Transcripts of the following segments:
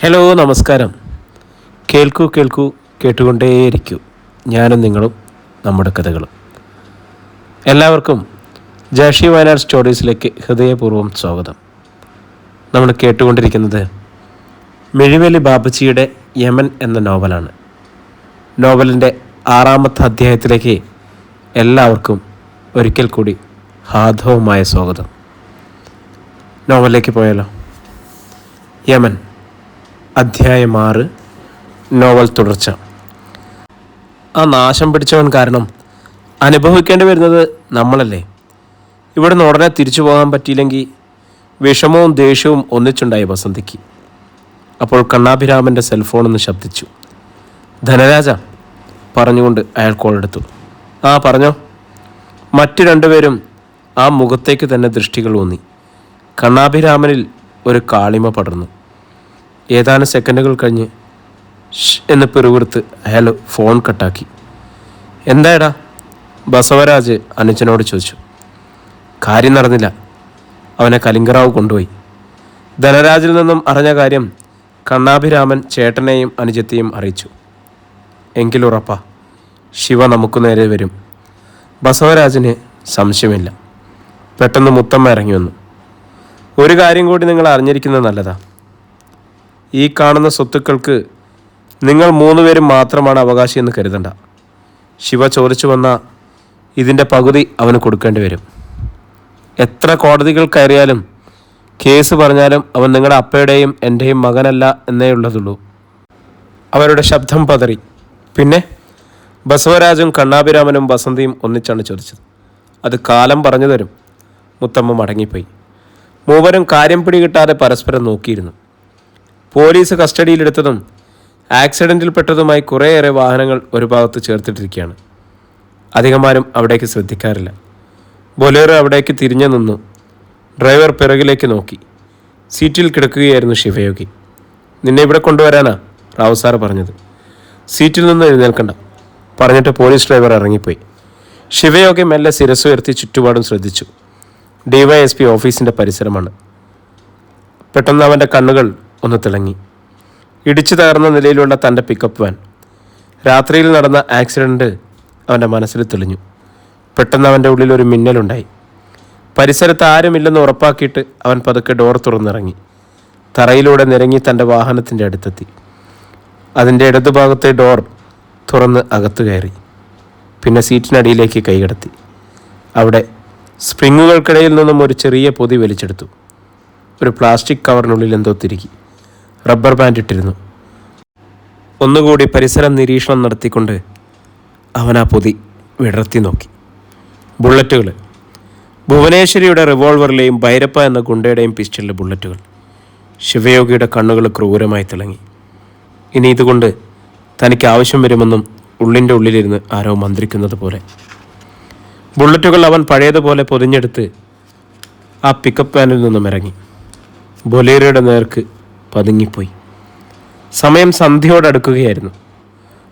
Hello, നമസ്കാരം. കേൾക്കൂ കേൾക്കൂ, കേട്ടുകൊണ്ടേയിരിക്കൂ. ഞാനും നിങ്ങളും നമ്മുടെ കഥകളും. എല്ലാവർക്കും ജാഷി വയനാട് സ്റ്റോറീസിലേക്ക് ഹൃദയപൂർവ്വം സ്വാഗതം. നമ്മൾ കേട്ടുകൊണ്ടിരിക്കുന്നത് മിഴിവേലി ബാപ്പച്ചിയുടെ യമൻ എന്ന നോവലാണ്. നോവലിൻ്റെ 6ാമത്തെ അധ്യായത്തിലേക്ക് എല്ലാവർക്കും ഒരിക്കൽ കൂടി ഹാർദവമായ സ്വാഗതം. നോവലിലേക്ക് പോയാലോ? യമൻ, അധ്യായം 6, നോവൽ തുടർച്ച. ആ നാശം പിടിച്ചവൻ കാരണം അനുഭവിക്കേണ്ടി വരുന്നത് നമ്മളല്ലേ. ഇവിടുന്ന് ഉടനെ തിരിച്ചു പോകാൻ പറ്റിയില്ലെങ്കിൽ വിഷമവും ദേഷ്യവും ഒന്നിച്ചുണ്ടായി വസന്തിക്ക്. അപ്പോൾ കണ്ണാഭിരാമൻ്റെ സെൽഫോണൊന്ന് ശബ്ദിച്ചു. ധനരാജ പറഞ്ഞുകൊണ്ട് അയാൾ കോളെടുത്തു. ആ പറഞ്ഞോ. മറ്റു രണ്ടുപേരും ആ മുഖത്തേക്ക് തന്നെ ദൃഷ്ടികൾ ഊന്നി. കണ്ണാഭിരാമനിൽ ഒരു കാളിമ പടർന്നു. ഏതാനും സെക്കൻഡുകൾ കഴിഞ്ഞ് എന്ന് പിറുവിറുത്ത് അയാൾ ഫോൺ കട്ടാക്കി. എന്തായടാ? ബസവരാജ് അനുജനോട് ചോദിച്ചു. കാര്യം നടന്നില്ല. അവനെ കലിംഗറാവ് കൊണ്ടുപോയി. ധനരാജിൽ നിന്നും അറിഞ്ഞ കാര്യം കണ്ണാഭിരാമൻ ചേട്ടനെയും അനുജത്തെയും അറിയിച്ചു. എങ്കിലുറപ്പാ, ശിവ നമുക്ക് നേരെ വരും. ബസവരാജിന് സംശയമില്ല. പെട്ടെന്ന് മുത്തമ്മ ഇറങ്ങി വന്നു. ഒരു കാര്യം കൂടി നിങ്ങൾ അറിഞ്ഞിരിക്കുന്നത് നല്ലതാ. ഈ കാണുന്ന സ്വത്തുക്കൾക്ക് നിങ്ങൾ 3 പേരും മാത്രമാണ് അവകാശി എന്ന് കരുതണ്ട. ശിവ ചോദിച്ചു വന്ന ഇതിൻ്റെ പകുതി അവന് കൊടുക്കേണ്ടി വരും. എത്ര കോടതികൾ കയറിയാലും കേസ് പറഞ്ഞാലും അവൻ നിങ്ങളുടെ അപ്പയുടെയും എൻ്റെയും മകനല്ല എന്നേ ഉള്ളതുള്ളൂ. അവരുടെ ശബ്ദം പതറി. പിന്നെ? ബസവരാജും കണ്ണാഭിരാമനും വസന്തിയും ഒന്നിച്ചാണ് ചോദിച്ചത്. അത് കാലം പറഞ്ഞു തരും. മുത്തമ്മ മടങ്ങിപ്പോയി. മൂവരും കാര്യം പിടികിട്ടാതെ പരസ്പരം നോക്കിയിരുന്നു. പോലീസ് കസ്റ്റഡിയിലെടുത്തതും ആക്സിഡൻറ്റിൽപ്പെട്ടതുമായി കുറേയേറെ വാഹനങ്ങൾ ഒരു ഭാഗത്ത് ചേർത്തിട്ടിരിക്കുകയാണ്. അധികമാരും അവിടേക്ക് ശ്രദ്ധിക്കാറില്ല. ബൊലേറോ അവിടേക്ക് തിരിഞ്ഞു നിന്നു. ഡ്രൈവർ പിറകിലേക്ക് നോക്കി. സീറ്റിൽ കിടക്കുകയായിരുന്നു ശിവയോഗി. നിന്നെ ഇവിടെ കൊണ്ടുവരാനാ റാവു സാറ് പറഞ്ഞത്. സീറ്റിൽ നിന്ന് എഴുന്നേൽക്കണ്ട പറഞ്ഞിട്ട് പോലീസ് ഡ്രൈവർ ഇറങ്ങിപ്പോയി. ശിവയോഗി മെല്ലെ ശിരസ്സുയർത്തി ചുറ്റുപാടും ശ്രദ്ധിച്ചു. DYSP ഓഫീസിൻ്റെ പരിസരമാണ്. പെട്ടെന്ന് അവൻ്റെ കണ്ണുകൾ ഒന്ന് തിളങ്ങി. ഇടിച്ചു തകർന്ന നിലയിലുള്ള തൻ്റെ പിക്കപ്പ് വാൻ. രാത്രിയിൽ നടന്ന ആക്സിഡൻറ്റ് അവൻ്റെ മനസ്സിൽ തെളിഞ്ഞു. പെട്ടെന്ന് അവൻ്റെ ഉള്ളിൽ ഒരു മിന്നലുണ്ടായി. പരിസരത്ത് ആരുമില്ലെന്ന് ഉറപ്പാക്കിയിട്ട് അവൻ പതുക്കെ ഡോർ തുറന്നിറങ്ങി. തറയിലൂടെ നിരങ്ങി തൻ്റെ വാഹനത്തിൻ്റെ അടുത്തെത്തി. അതിൻ്റെ ഇടതുഭാഗത്തെ ഡോർ തുറന്ന് അകത്തു കയറി. പിന്നെ സീറ്റിനടിയിലേക്ക് കൈകടത്തി. അവിടെ സ്പ്രിങ്ങുകൾക്കിടയിൽ നിന്നും ഒരു ചെറിയ പൊതി വലിച്ചെടുത്തു. ഒരു പ്ലാസ്റ്റിക് കവറിനുള്ളിൽ എന്തോ തിരുകി. റബ്ബർ ബാൻഡ് ഇട്ടിരുന്നു. ഒന്നുകൂടി പരിസരം നിരീക്ഷണം നടത്തിക്കൊണ്ട് അവൻ ആ പൊതി വിടർത്തി നോക്കി. ബുള്ളറ്റുകൾ. ഭുവനേശ്വരിയുടെ റിവോൾവറിലെയും ഭൈരപ്പ എന്ന ഗുണ്ടയുടെയും പിസ്റ്റളിലെ ബുള്ളറ്റുകൾ. ശിവയോഗിയുടെ കണ്ണുകൾ ക്രൂരമായി തിളങ്ങി. ഇനി ഇതുകൊണ്ട് തനിക്ക് ആവശ്യം വരുമെന്നും ഉള്ളിൻ്റെ ഉള്ളിലിരുന്ന് ആരോ മന്ത്രിക്കുന്നത് പോലെ. ബുള്ളറ്റുകൾ അവൻ പഴയതുപോലെ പൊതിഞ്ഞെടുത്ത് ആ പിക്കപ്പ് വാനിൽ നിന്നും ഇറങ്ങി. ബൊലേറോയുടെ നേർക്ക് പതുങ്ങിപ്പോയി. സമയം സന്ധ്യയോടടുക്കുകയായിരുന്നു.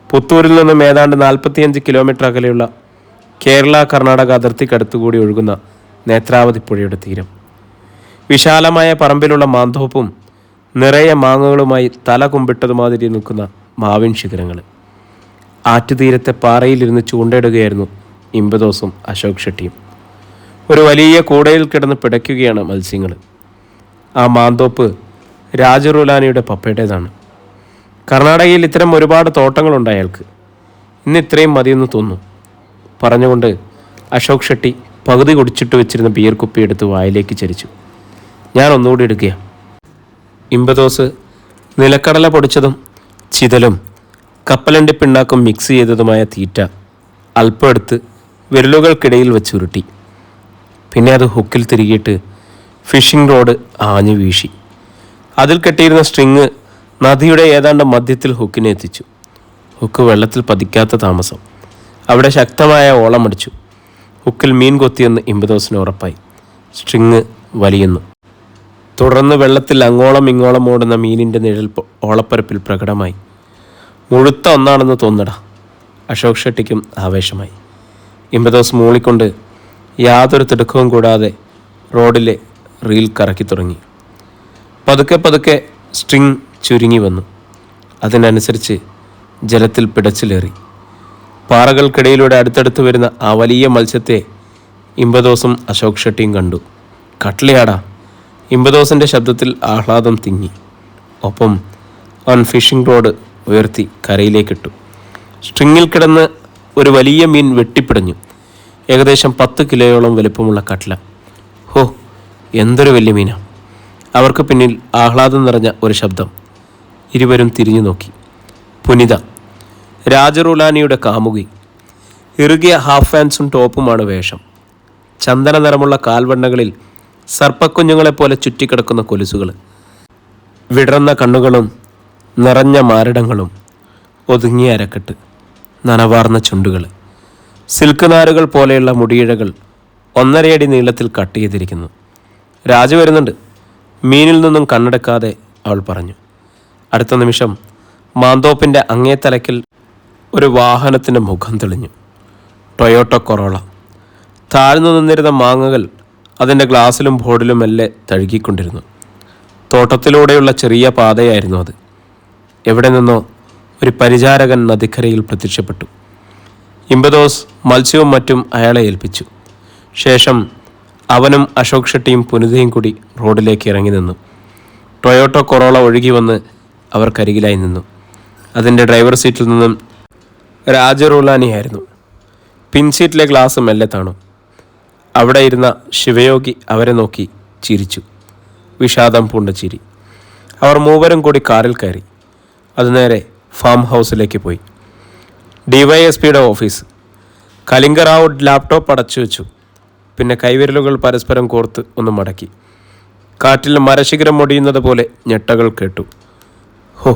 പുത്തൂരിൽ നിന്നും ഏതാണ്ട് 45 കിലോമീറ്റർ അകലെയുള്ള കേരള കർണാടക അതിർത്തിക്കടുത്തുകൂടി ഒഴുകുന്ന നേത്രാവതി പുഴയുടെ തീരം. വിശാലമായ പറമ്പിലുള്ള മാന്തോപ്പും നിറയെ മാങ്ങകളുമായി തല കുമ്പിട്ടതുമാതിരി നിൽക്കുന്ന മാവിൻ ശിഖരങ്ങൾ. ആറ്റുതീരത്തെ പാറയിലിരുന്ന് ചൂണ്ടയിടുകയായിരുന്നു ഇമ്പദോസും അശോക് ഷെട്ടിയും. ഒരു വലിയ കൂടയിൽ കിടന്ന് പിടയ്ക്കുകയാണ് മത്സ്യങ്ങൾ. ആ മാന്തോപ്പ് രാജറുലാനിയുടെ പപ്പയുടേതാണ്. കർണാടകയിൽ ഇത്തരം ഒരുപാട് തോട്ടങ്ങളുണ്ട് അയാൾക്ക്. ഇന്ന് ഇത്രയും മതിയെന്ന് തോന്നുന്നു പറഞ്ഞുകൊണ്ട് അശോക് ഷെട്ടി പകുതി കുടിച്ചിട്ട് വെച്ചിരുന്ന ബിയർ കുപ്പി എടുത്ത് വായിലേക്ക് ചരിച്ചു. ഞാൻ ഒന്നുകൂടി എടുക്കുക. ഇമ്പദോസ് നിലക്കടല പൊടിച്ചതും ചിതലും കപ്പലണ്ടി പിണ്ണാക്കും മിക്സ് ചെയ്തതുമായ തീറ്റ അല്പം എടുത്ത് വിരലുകൾക്കിടയിൽ വെച്ചുരുട്ടി. പിന്നെ അത് ഹുക്കിൽ തിരികിയിട്ട് ഫിഷിംഗ് റോഡ് ആഞ്ഞു വീശി. അതിൽ കെട്ടിയിരുന്ന സ്ട്രിങ് നദിയുടെ ഏതാണ്ട് മധ്യത്തിൽ ഹുക്കിനെ എത്തിച്ചു. ഹുക്ക് വെള്ളത്തിൽ പതിക്കാത്ത താമസം. അവിടെ ശക്തമായ ഓളമടിച്ചു. ഹുക്കിൽ മീൻ കൊത്തിയെന്ന് ഇമ്പദോസിന് ഉറപ്പായി. സ്ട്രിങ് വലിയുന്നു. തുടർന്ന് വെള്ളത്തിൽ അങ്ങോളം ഇങ്ങോളം ഓടുന്ന മീനിൻ്റെ നിഴൽ ഓളപ്പരപ്പിൽ പ്രകടമായി. മുഴുത്ത ഒന്നാണെന്ന് തോന്നടാ. അശോക് ഷെട്ടിക്കും ആവേശമായി. ഇമ്പദോസ് മൂളിക്കൊണ്ട് യാതൊരു തിടുക്കവും കൂടാതെ റോഡിലെ റീൽ കറക്കി തുടങ്ങി. പതുക്കെ പതുക്കെ സ്ട്രിങ് ചുരുങ്ങി വന്നു. അതിനനുസരിച്ച് ജലത്തിൽ പിടച്ചിലേറി. പാറകൾക്കിടയിലൂടെ അടുത്തടുത്ത് വരുന്ന ആ വലിയ മത്സ്യത്തെ ഇമ്പദോസും അശോക് ഷെട്ടിയും കണ്ടു. കട്ട്ലയാടാ! ഇമ്പദോസിൻ്റെ ശബ്ദത്തിൽ ആഹ്ലാദം തിങ്ങി. ഒപ്പം അവൻ ഫിഷിംഗ് റോഡ് ഉയർത്തി കരയിലേക്കിട്ടു. സ്ട്രിങ്ങിൽ കിടന്ന് ഒരു വലിയ മീൻ വെട്ടിപ്പിടഞ്ഞു. ഏകദേശം 10 കിലോയോളം വലുപ്പമുള്ള കട്ട്ല. ഹോ, എന്തൊരു വലിയ മീനാ! അവർക്ക് പിന്നിൽ ആഹ്ലാദം നിറഞ്ഞ ഒരു ശബ്ദം. ഇരുവരും തിരിഞ്ഞു നോക്കി. പുനിത, രാജറുലാനിയുടെ കാമുകി. ഇറുകിയ ഹാഫ് പാൻസും ടോപ്പുമാണ് വേഷം. ചന്ദന നിറമുള്ള കാൽവണ്ണകളിൽ സർപ്പക്കുഞ്ഞുങ്ങളെപ്പോലെ ചുറ്റിക്കിടക്കുന്ന കൊലുസുകൾ, വിടർന്ന കണ്ണുകളും നിറഞ്ഞ മാരടങ്ങളും, ഒതുങ്ങിയ അരക്കെട്ട്, നനവാർന്ന ചുണ്ടുകൾ, സിൽക്ക് നാരുകൾ പോലെയുള്ള മുടിയിഴകൾ 1.5 അടി നീളത്തിൽ കട്ട് ചെയ്തിരിക്കുന്നു. രാജു വരുന്നുണ്ട്, മീനിൽ നിന്നും കണ്ണെടുക്കാതെ അവൾ പറഞ്ഞു. അടുത്ത നിമിഷം മാന്തോപ്പിൻ്റെ അങ്ങേ തലയ്ക്കൽ ഒരു വാഹനത്തിൻ്റെ മുഖം തെളിഞ്ഞു. Toyota corolla. താഴ്ന്നു നിന്നിരുന്ന മാങ്ങകൾ അതിൻ്റെ ഗ്ലാസ്സിലും ബോർഡിലും മെല്ലെ തഴുകിക്കൊണ്ടിരുന്നു. തോട്ടത്തിലൂടെയുള്ള ചെറിയ പാതയായിരുന്നു അത്. എവിടെ നിന്നോ ഒരു പരിചാരകൻ നദിക്കരയിൽ പ്രത്യക്ഷപ്പെട്ടു. ഇമ്പദോസ് മത്സ്യവും മറ്റും അയാളെ ഏൽപ്പിച്ചു. ശേഷം അവനും അശോക് ഷെട്ടിയും പുനിതയും കൂടി റോഡിലേക്ക് ഇറങ്ങി നിന്നു. ടൊയോട്ടോ കൊറോള ഒഴുകി വന്ന് അവർക്കരികിലായി നിന്നു. അതിൻ്റെ ഡ്രൈവർ സീറ്റിൽ നിന്നും രാജറുലാനിയായിരുന്നു. പിൻസീറ്റിലെ ഗ്ലാസ് മെല്ലെ താണു. അവിടെ ഇരുന്ന ശിവയോഗി അവരെ നോക്കി ചിരിച്ചു. വിഷാദം പൂണ്ട ചിരി. അവർ മൂവരും കൂടി കാറിൽ കയറി. അത് നേരെ ഫാം ഹൗസിലേക്ക് പോയി. DYSPയുടെ ഓഫീസ്. കലിംഗറാവു ലാപ്ടോപ്പ് അടച്ചു വെച്ചു. പിന്നെ കൈവിരലുകൾ പരസ്പരം കോർത്ത് ഒന്ന് മടക്കി. കാറ്റിൽ മരശിഖരം ഒടിയുന്നത് പോലെ ഞെട്ടകൾ കേട്ടു. ഹോ!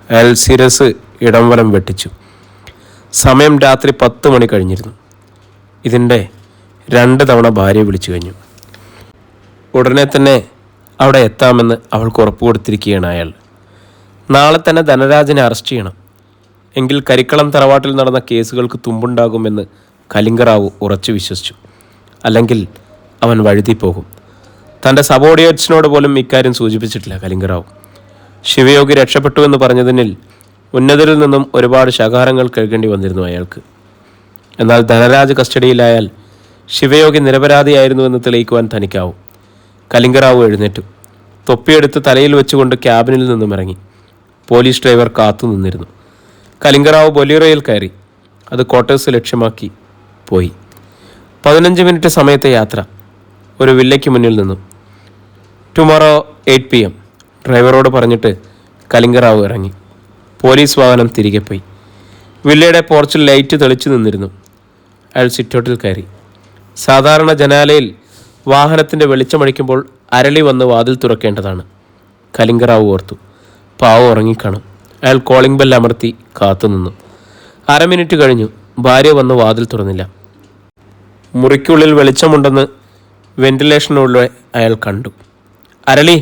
അയാൾ ശിരസ് ഇടം വലം വെട്ടിച്ചു. സമയം രാത്രി 10 മണി കഴിഞ്ഞിരുന്നു. ഇതിൻ്റെ 2 തവണ ഭാര്യയെ വിളിച്ചു കഴിഞ്ഞു. ഉടനെ തന്നെ അവിടെ എത്താമെന്ന് അവൾക്ക് ഉറപ്പ് കൊടുത്തിരിക്കുകയാണ് അയാൾ. നാളെ തന്നെ ധനരാജനെ അറസ്റ്റ് ചെയ്യണം. എങ്കിൽ കരിക്കളം തറവാട്ടിൽ നടന്ന കേസുകൾക്ക് തുമ്പുണ്ടാകുമെന്ന് കലിംഗറാവു ഉറച്ചു വിശ്വസിച്ചു. അല്ലെങ്കിൽ അവൻ വഴുതി പോകും. തൻ്റെ സബോർഡിനേറ്റ്സിനോട് പോലും ഇക്കാര്യം സൂചിപ്പിച്ചിട്ടില്ല കലിംഗറാവു. ശിവയോഗി രക്ഷപ്പെട്ടുവെന്ന് പറഞ്ഞതിനിൽ ഉന്നതരിൽ നിന്നും ഒരുപാട് ശകാരങ്ങൾ കേൾക്കേണ്ടി വന്നിരുന്നു അയാൾക്ക്. എന്നാൽ ധനരാജ് കസ്റ്റഡിയിലായാൽ ശിവയോഗി നിരപരാധിയായിരുന്നുവെന്ന് തെളിയിക്കുവാൻ തനിക്കാവും. കലിംഗറാവു എഴുന്നേറ്റു. തൊപ്പിയെടുത്ത് തലയിൽ വെച്ചുകൊണ്ട് ക്യാബിനിൽ നിന്നും ഇറങ്ങി. പോലീസ് ഡ്രൈവർ കാത്തു നിന്നിരുന്നു. കലിംഗറാവു ബൊലീറോയിൽ കയറി. അത് ക്വാർട്ടേഴ്സ് ലക്ഷ്യമാക്കി പോയി. 15 മിനിറ്റ് സമയത്തെ യാത്ര. ഒരു വില്ലയ്ക്ക് മുന്നിൽ നിന്നു. ടുമോറോ 8 PM ഡ്രൈവറോട് പറഞ്ഞിട്ട് കലിംഗറാവു ഇറങ്ങി. പോലീസ് വാഹനം തിരികെ പോയി. വില്ലയുടെ പോർച്ചിൽ ലൈറ്റ് തെളിച്ചു നിന്നിരുന്നു. അയാൾ സിറ്റൗട്ടിൽ കയറി. സാധാരണ ജനാലയിൽ വാഹനത്തിൻ്റെ വെളിച്ചമടിക്കുമ്പോൾ അരളി വന്ന് വാതിൽ തുറക്കേണ്ടതാണ്. കലിംഗറാവു ഓർത്തു. പാവം ഉറങ്ങിക്കാണും. അയാൾ കോളിംഗ് ബെൽ അമർത്തി കാത്തുനിന്നു. 1/2 മിനിറ്റ് കഴിഞ്ഞു. ഭാര്യ വന്ന് വാതിൽ തുറന്നില്ല. മുറിക്കുള്ളിൽ വെളിച്ചമുണ്ടെന്ന് വെന്റിലേഷനുള്ളിൽ അയാൾ കണ്ടു. അരളി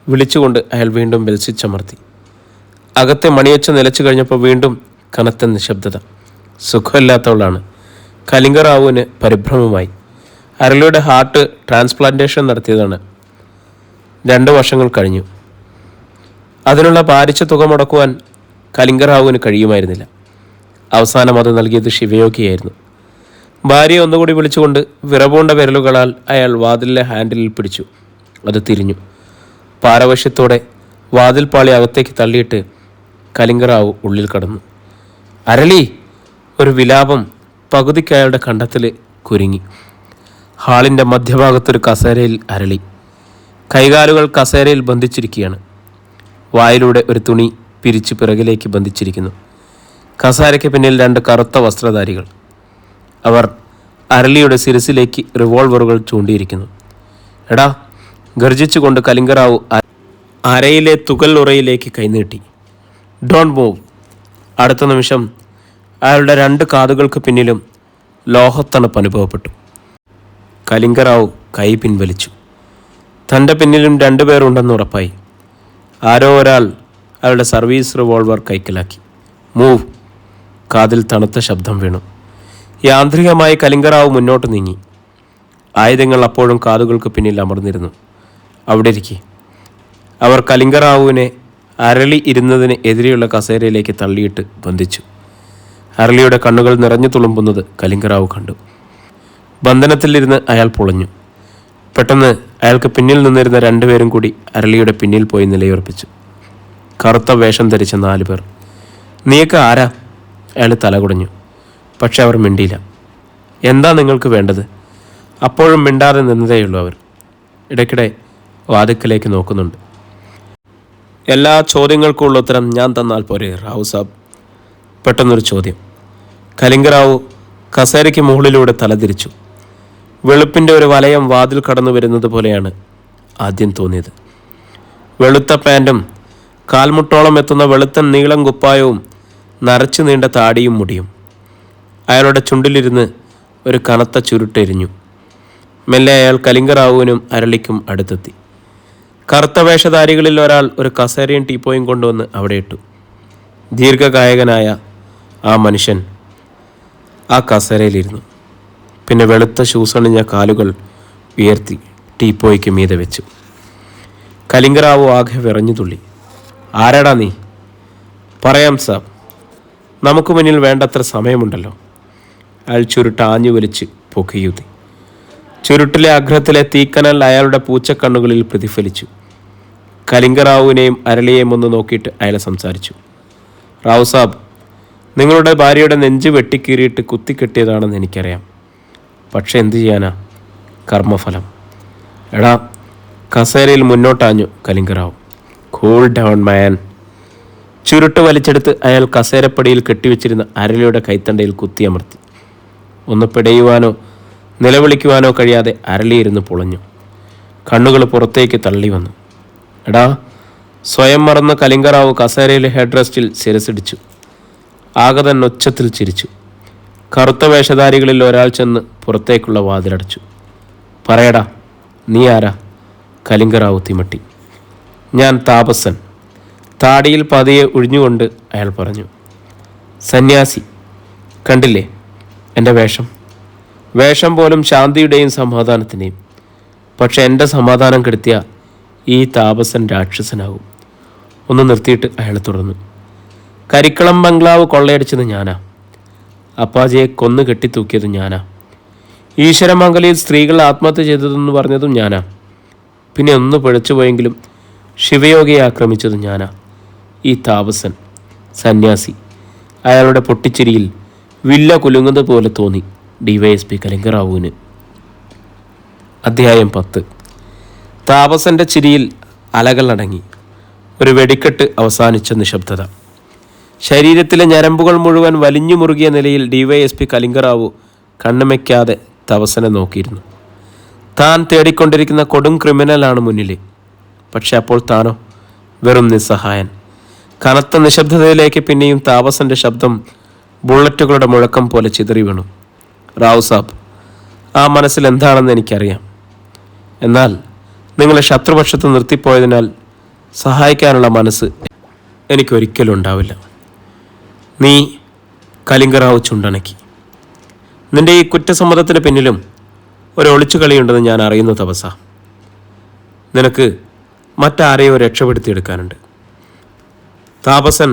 വിളിച്ചുകൊണ്ട് അയാൾ വീണ്ടും ബെൽ സ്വിച്ച് അമർത്തി. അകത്തെ മണിയൊച്ച നിലച്ചു കഴിഞ്ഞപ്പോൾ വീണ്ടും കനത്ത നിശബ്ദത. സുഖമില്ലാത്തവളാണ്. കലിംഗറാവുവിന് പരിഭ്രമമായി. അരളിയുടെ ഹാർട്ട് ട്രാൻസ്പ്ലാന്റേഷൻ നടത്തിയതാണ്. 2 വർഷങ്ങൾ കഴിഞ്ഞു. അതിനുള്ള ഭാരിച്ച തുക മുടക്കുവാൻ കലിംഗറാവുവിന് കഴിയുമായിരുന്നില്ല. അവസാനം അത് നൽകിയത് ശിവയോഗിയായിരുന്നു. ഭാര്യയെ ഒന്നുകൂടി വിളിച്ചുകൊണ്ട് വിറപൂണ്ട വിരലുകളാൽ അയാൾ വാതിലിലെ ഹാൻഡിലിൽ പിടിച്ചു. അത് തിരിഞ്ഞു. പാരവശ്യത്തോടെ വാതിൽ പാളി അകത്തേക്ക് തള്ളിയിട്ട് കലിംഗറാവു ഉള്ളിൽ കടന്നു. അരളി! ഒരു വിലാപം പകുതിക്കയാളുടെ കണ്ടത്തിൽ കുരുങ്ങി. ഹാളിൻ്റെ മധ്യഭാഗത്തൊരു കസേരയിൽ അരളി. കൈകാലുകൾ കസേരയിൽ ബന്ധിച്ചിരിക്കുകയാണ്. വായിലൂടെ ഒരു തുണി പിരിച്ച് പിറകിലേക്ക് ബന്ധിച്ചിരിക്കുന്നു. കസേരയ്ക്ക് പിന്നിൽ 2 കറുത്ത വസ്ത്രധാരികൾ. അവർ അരളിയുടെ ശിരസിലേക്ക് റിവോൾവറുകൾ ചൂണ്ടിയിരിക്കുന്നു. എടാ! ഗർജിച്ചുകൊണ്ട് കലിംഗറാവു അരയിലെ തുകൽ ഉറയിലേക്ക് കൈനീട്ടി. Don't move. അടുത്ത നിമിഷം അയാളുടെ 2 കാതുകൾക്ക് പിന്നിലും ലോഹത്തണുപ്പ് അനുഭവപ്പെട്ടു. കലിംഗറാവു കൈ പിൻവലിച്ചു. തൻ്റെ പിന്നിലും 2 പേരുണ്ടെന്ന് ഉറപ്പായി. ആരോ ഒരാൾ അയാളുടെ സർവീസ് റിവോൾവർ കൈക്കലാക്കി. മൂവ്. കാതിൽ തണുത്ത ശബ്ദം വീണു. യാന്ത്രികമായി കലിംഗറാവു മുന്നോട്ട് നീങ്ങി. ആയുധങ്ങൾ അപ്പോഴും കാതുകൾക്ക് പിന്നിൽ അമർന്നിരുന്നു. അവിടെ ഇരിക്കെ. അവർ കലിംഗറാവുവിനെ അരളി ഇരുന്നതിന് എതിരെയുള്ള കസേരയിലേക്ക് തള്ളിയിട്ട് ബന്ധിച്ചു. അരളിയുടെ കണ്ണുകൾ നിറഞ്ഞു തുളുമ്പുന്നത് കലിംഗറാവു കണ്ടു. ബന്ധനത്തിലിരുന്ന് അയാൾ പൊളഞ്ഞു. പെട്ടെന്ന് അയാൾക്ക് പിന്നിൽ നിന്നിരുന്ന രണ്ടുപേരും കൂടി അരളിയുടെ പിന്നിൽ പോയി നിലയുറപ്പിച്ചു. കറുത്ത വേഷം ധരിച്ച 4 പേർ. നീയൊക്കെ ആരാ? അയാൾ തലകുടഞ്ഞു. പക്ഷെ അവർ മിണ്ടിയില്ല. എന്താ നിങ്ങൾക്ക് വേണ്ടത്? അപ്പോഴും മിണ്ടാതെ നിന്നതേയുള്ളൂ അവർ. ഇടയ്ക്കിടെ വാതിക്കലേക്ക് നോക്കുന്നുണ്ട്. എല്ലാ ചോദ്യങ്ങൾക്കുള്ള ഉത്തരം ഞാൻ തന്നാൽ പോരെ റാവു സാബ്? പെട്ടെന്നൊരു ചോദ്യം. കലിംഗറാവു കസേരയ്ക്ക് മുകളിലൂടെ തലതിരിച്ചു. വെളുപ്പിൻ്റെ ഒരു വലയം വാതിൽ കടന്നു വരുന്നത് പോലെയാണ് ആദ്യം തോന്നിയത്. വെളുത്ത പാൻറ്റും കാൽമുട്ടോളം എത്തുന്ന വെളുത്തൻ നീളം കുപ്പായവും നരച്ചു നീണ്ട താടിയും മുടിയും. അയാളുടെ ചുണ്ടിലിരുന്ന് ഒരു കനത്ത ചുരുട്ടെരിഞ്ഞു. മെല്ലെ അയാൾ കലിംഗറാവുവിനും അരളിക്കും അടുത്തെത്തി. കറുത്ത വേഷധാരികളിൽ ഒരാൾ ഒരു കസേരയും ടീപ്പോയും കൊണ്ടുവന്ന് അവിടെ ഇട്ടു. ദീർഘകായകനായ ആ മനുഷ്യൻ ആ കസേരയിലിരുന്നു. പിന്നെ വെളുത്ത ഷൂസണിഞ്ഞ കാലുകൾ ഉയർത്തി ടീപ്പോയ്ക്ക് മീതെ വെച്ചു. കലിംഗറാവു ആകെ വിറഞ്ഞു തുള്ളി. ആരാടാ നീ? പറയാം സാബ്, നമുക്ക് മുന്നിൽ വേണ്ടത്ര സമയമുണ്ടല്ലോ. അയാൾ ചുരുട്ട് ആഞ്ഞു വലിച്ച് പൊക്കിയൂതി. ചുരുട്ടിലെ അഗ്രത്തിലെ തീക്കനൽ അയാളുടെ പൂച്ചക്കണ്ണുകളിൽ പ്രതിഫലിച്ചു. കലിംഗറാവുവിനെയും അരളിയെയും ഒന്ന് നോക്കിയിട്ട് അയാൾ സംസാരിച്ചു. റാവു സാബ്, നിങ്ങളുടെ ഭാര്യയുടെ നെഞ്ച് വെട്ടിക്കീറിയിട്ട് കുത്തിക്കെട്ടിയതാണെന്ന് എനിക്കറിയാം. പക്ഷെ എന്തു ചെയ്യാനാ? കർമ്മഫലം. എടാ, കസേരയിൽ മുന്നോട്ടാഞ്ഞു കലിംഗറാവു. കൂൾ ഡൗൺ മാൻ. ചുരുട്ട് വലിച്ചെടുത്ത് അയാൾ കസേരപ്പടിയിൽ കെട്ടിവെച്ചിരുന്ന അരളിയുടെ കൈത്തണ്ടയിൽ കുത്തിയമർത്തി. ഒന്ന് പിടയുവാനോ നിലവിളിക്കുവാനോ കഴിയാതെ അരളിയിരുന്ന് പൊളഞ്ഞു. കണ്ണുകൾ പുറത്തേക്ക് തള്ളി വന്നു. എടാ, സ്വയം മറന്ന കലിംഗറാവു കസേരയിലെ ഹെഡ് റെസ്റ്റിൽ ശിരസിടിച്ചു. ആകതൻ ഒച്ചത്തിൽ ചിരിച്ചു. കറുത്ത വേഷധാരികളിൽ ഒരാൾ ചെന്ന് പുറത്തേക്കുള്ള വാതിലടച്ചു. പറയടാ, നീ ആരാ? കലിംഗറാവു തിമട്ടി. ഞാൻ താപസൻ. താടിയിൽ പതിയെ ഒഴിഞ്ഞുകൊണ്ട് അയാൾ പറഞ്ഞു. സന്യാസി. കണ്ടില്ലേ എൻ്റെ വേഷം? വേഷം പോലും ശാന്തിയുടെയും സമാധാനത്തിൻ്റെയും. പക്ഷെ എൻ്റെ സമാധാനം കെടുത്തിയ ഈ താപസൻ രാക്ഷസനാകും. ഒന്ന് നിർത്തിയിട്ട് അയാൾ തുടർന്നു. കരിക്കളം ബംഗ്ലാവ് കൊള്ളയടിച്ചത് ഞാനാ. അപ്പാജിയെ കൊന്നു കെട്ടിത്തൂക്കിയത് ഞാനാ. ഈശ്വരമംഗലയിൽ സ്ത്രീകൾ ആത്മഹത്യ ചെയ്തതെന്ന് പറഞ്ഞതും ഞാനാ. പിന്നെ ഒന്ന് പിഴച്ചുപോയെങ്കിലും ശിവയോഗിയെ ആക്രമിച്ചതും ഞാനാ. ഈ താപസൻ സന്യാസി. അയാളുടെ പൊട്ടിച്ചിരിയിൽ വില്ല കുലുങ്ങുന്നത് പോലെ തോന്നി DYSP കലിംഗറാവുവിന്. അധ്യായം 10. താപസന്റെ ചിരിയിൽ അലകൾ അടങ്ങി. ഒരു വെടിക്കെട്ട് അവസാനിച്ച നിശബ്ദത. ശരീരത്തിലെ ഞരമ്പുകൾ മുഴുവൻ വലിഞ്ഞു മുറുകിയ നിലയിൽ DYSP കലിംഗറാവു കണ്ണുമയ്ക്കാതെ താപസനെ നോക്കിയിരുന്നു. താൻ തേടിക്കൊണ്ടിരിക്കുന്ന കൊടും ക്രിമിനലാണ് മുന്നിൽ. പക്ഷെ അപ്പോൾ താനോ വെറും നിസ്സഹായൻ. കനത്ത നിശബ്ദതയിലേക്ക് പിന്നെയും താപസന്റെ ശബ്ദം ബുള്ളറ്റുകളുടെ മുഴക്കം പോലെ ചിതറി വീണു. റാവു സാബ്, ആ മനസ്സിൽ എന്താണെന്ന് എനിക്കറിയാം. എന്നാൽ നിങ്ങളെ ശത്രുപക്ഷത്ത് നിർത്തിപ്പോയതിനാൽ സഹായിക്കാനുള്ള മനസ്സ് എനിക്കൊരിക്കലും ഉണ്ടാവില്ല. നീ കലിംഗറാവു ചുണ്ടനക്കി. നിന്റെ ഈ കുറ്റസമ്മതത്തിന് പിന്നിലും ഒരു ഒളിച്ചുകളിയുണ്ടെന്ന് ഞാൻ അറിയുന്നു തപസ. നിനക്ക് മറ്റാരെയോ രക്ഷപ്പെടുത്തിയെടുക്കാനുണ്ട്. താപസൻ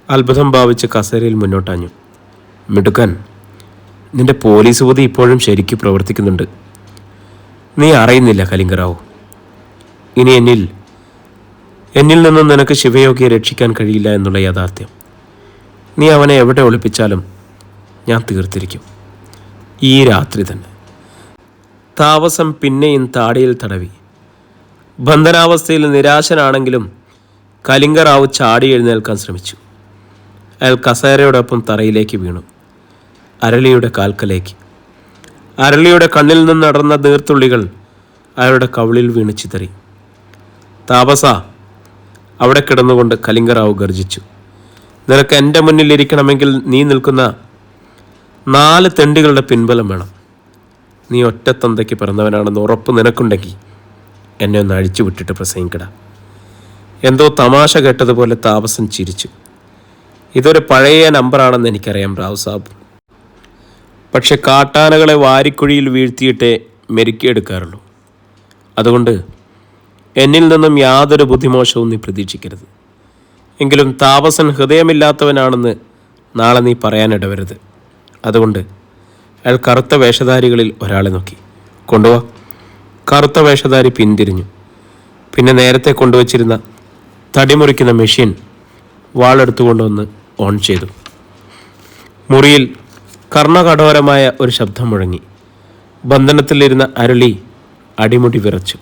അത്ഭുതം ഭാവിച്ച് കസേരയിൽ മുന്നോട്ടാഞ്ഞു. മിടുക്കൻ, നിന്റെ പോലീസ് ബുദ്ധി ഇപ്പോഴും ശരിക്കും പ്രവർത്തിക്കുന്നുണ്ട്. നീ അറിയുന്നില്ല കലിംഗറാവു. ഇനി എന്നിൽ നിന്നും നിനക്ക് ശിവയോഗിയെ രക്ഷിക്കാൻ കഴിയില്ല എന്നുള്ള യാഥാർത്ഥ്യം. നീ അവനെ എവിടെ ഒളിപ്പിച്ചാലും ഞാൻ തീർത്തിരിക്കും, ഈ രാത്രി തന്നെ. താപസം പിന്നെയും താടിയിൽ തടവി. ബന്ധനാവസ്ഥയിൽ നിരാശനാണെങ്കിലും കലിംഗറാവു ചാടി എഴുന്നേൽക്കാൻ ശ്രമിച്ചു. അയാൾ കസേരയോടൊപ്പം തറയിലേക്ക് വീണു. അരളിയുടെ കാൽക്കലേക്ക്. അരളിയുടെ കണ്ണിൽ നിന്ന് നടന്ന നീർത്തുള്ളികൾ അയാളുടെ കവിളിൽ വീണ് ചിതറി. താപസ, അവിടെ കിടന്നുകൊണ്ട് കലിംഗറാവു ഗർജിച്ചു. നിനക്ക് എൻ്റെ മുന്നിൽ ഇരിക്കണമെങ്കിൽ നീ നിൽക്കുന്ന 4 തെണ്ടികളുടെ പിൻബലം വേണം. നീ ഒറ്റത്തന്തയ്ക്ക് പിറന്നവനാണെന്ന് ഉറപ്പ് നിനക്കുണ്ടെങ്കിൽ എന്നെ ഒന്ന് അഴിച്ചു വിട്ടിട്ട് പ്രസംഗിക്കട. എന്തോ തമാശ കേട്ടതുപോലെ താപസൻ ചിരിച്ചു. ഇതൊരു പഴയ നമ്പറാണെന്ന് എനിക്കറിയാം റാവു സാബ്. പക്ഷെ കാട്ടാനകളെ വാരിക്കുഴിയിൽ വീഴ്ത്തിയിട്ടേ മെരുക്കിയെടുക്കാറുള്ളൂ. അതുകൊണ്ട് എന്നിൽ നിന്നും യാതൊരു ബുദ്ധിമോശവും നീ പ്രതീക്ഷിക്കരുത്. എങ്കിലും താപസൻ ഹൃദയമില്ലാത്തവനാണെന്ന് നാളെ നീ പറയാനിടവരുത്. അതുകൊണ്ട് അയാൾ കറുത്ത വേഷധാരികളിൽ ഒരാളെ നോക്കി. കൊണ്ടുവാ. കറുത്ത വേഷധാരി പിന്തിരിഞ്ഞു. പിന്നെ നേരത്തെ കൊണ്ടുവച്ചിരുന്ന തടിമുറിക്കുന്ന മെഷീൻ വാളെടുത്തുകൊണ്ടുവന്ന് ഓൺ ചെയ്തു. മുറിയിൽ കർണകഠോരമായ ഒരു ശബ്ദം മുഴങ്ങി. ബന്ധനത്തിലിരുന്ന അരുളി അടിമുടി വിറച്ചു.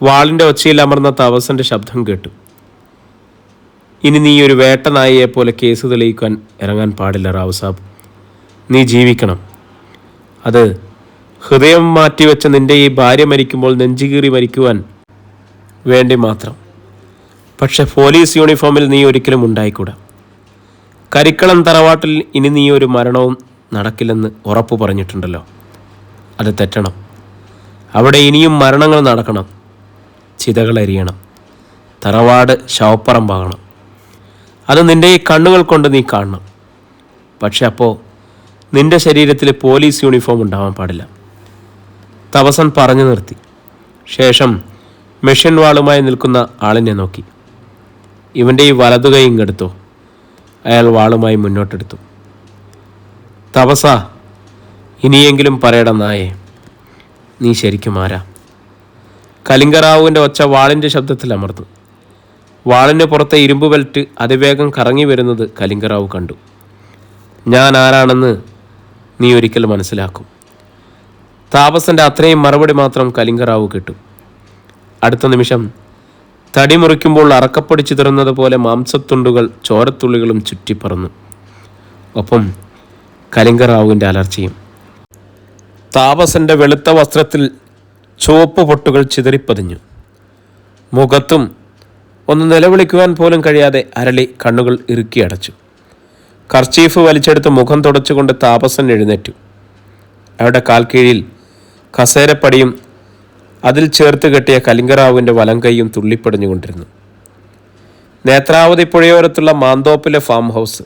വാളിൻ്റെ ഒച്ചയിൽ അമർന്ന താപസൻ്റെ ശബ്ദം കേട്ടു. ഇനി നീ ഒരു വേട്ടനായയെപ്പോലെ കേസ് തെളിയിക്കാൻ ഇറങ്ങാൻ പാടില്ല റാവു സാബ്. നീ ജീവിക്കണം. അത് ഹൃദയം മാറ്റിവെച്ച നിന്റെ ഈ ഭാര്യ മരിക്കുമ്പോൾ നെഞ്ചുകീറി മരിക്കുവാൻ വേണ്ടി മാത്രം. പക്ഷെ പോലീസ് യൂണിഫോമിൽ നീ ഒരിക്കലും ഉണ്ടായിക്കൂടാ. കരിക്കളം തറവാട്ടിൽ ഇനി നീ ഒരു മരണവും നടക്കില്ലെന്ന് ഉറപ്പു പറഞ്ഞിട്ടുണ്ടല്ലോ. അത് തെറ്റണം. അവിടെ ഇനിയും മരണങ്ങൾ നടക്കണം. ചിതകളെരിയണം. തറവാട് ശവപ്പറമ്പാകണം. അത് നിൻ്റെ ഈ കണ്ണുകൾ കൊണ്ട് നീ കാണണം. പക്ഷെ അപ്പോൾ നിൻ്റെ ശരീരത്തിൽ പോലീസ് യൂണിഫോം ഉണ്ടാവാൻ പാടില്ല. തപസൻ പറഞ്ഞു നിർത്തി. ശേഷം മെഷീൻ വാളുമായി നിൽക്കുന്ന ആളിനെ നോക്കി. ഇവൻ്റെ ഈ വലതുകൈ ഇങ്ങെടുത്തോ. അയാൾ വാളുമായി മുന്നോട്ടെടുത്തു. തപസ, ഇനിയെങ്കിലും പറയട നായേ, നീ ശരിക്കും ആരാ? കലിംഗറാവുവിൻ്റെ ഒച്ച വാളിൻ്റെ ശബ്ദത്തിൽ അമർന്നു. വാളിന് പുറത്തെ ഇരുമ്പ് ബെൽറ്റ് അതിവേഗം കറങ്ങി വരുന്നത് കലിംഗറാവു കണ്ടു. ഞാൻ ആരാണെന്ന് നീ ഒരിക്കൽ മനസ്സിലാക്കും. താപസൻ്റെ അത്രയും മറുപടി മാത്രം കലിംഗറാവു കേട്ടു. അടുത്ത നിമിഷം തടി മുറിക്കുമ്പോൾ അറക്കപ്പൊടി ചിതറുന്നത് പോലെ മാംസത്തുണ്ടുകൾ ചോരത്തുള്ളികളും ചുറ്റിപ്പറന്നു. ഒപ്പം കലിംഗറാവുവിൻ്റെ അലർച്ചയും. താപസൻ്റെ വെളുത്ത വസ്ത്രത്തിൽ ചുവപ്പ് പൊട്ടുകൾ ചിതറിപ്പതിഞ്ഞു. മുഖത്തും ഒന്ന് നിലവിളിക്കുവാൻ പോലും കഴിയാതെ അരളി കണ്ണുകൾ ഇറുക്കി അടച്ചു. കർച്ചീഫ് വലിച്ചെടുത്ത് മുഖം തുടച്ചുകൊണ്ട് താപസൻ എഴുന്നേറ്റു. അയാളുടെ കാൽക്കീഴിൽ കസേരപ്പടിയും അതിൽ ചേർത്ത് കെട്ടിയ കലിംഗറാവുവിൻ്റെ വലങ്കൈയും തുള്ളിപ്പടിഞ്ഞുകൊണ്ടിരുന്നു. നേത്രാവതി പുഴയോരത്തുള്ള മാന്തോപ്പിലെ ഫാം ഹൗസ്.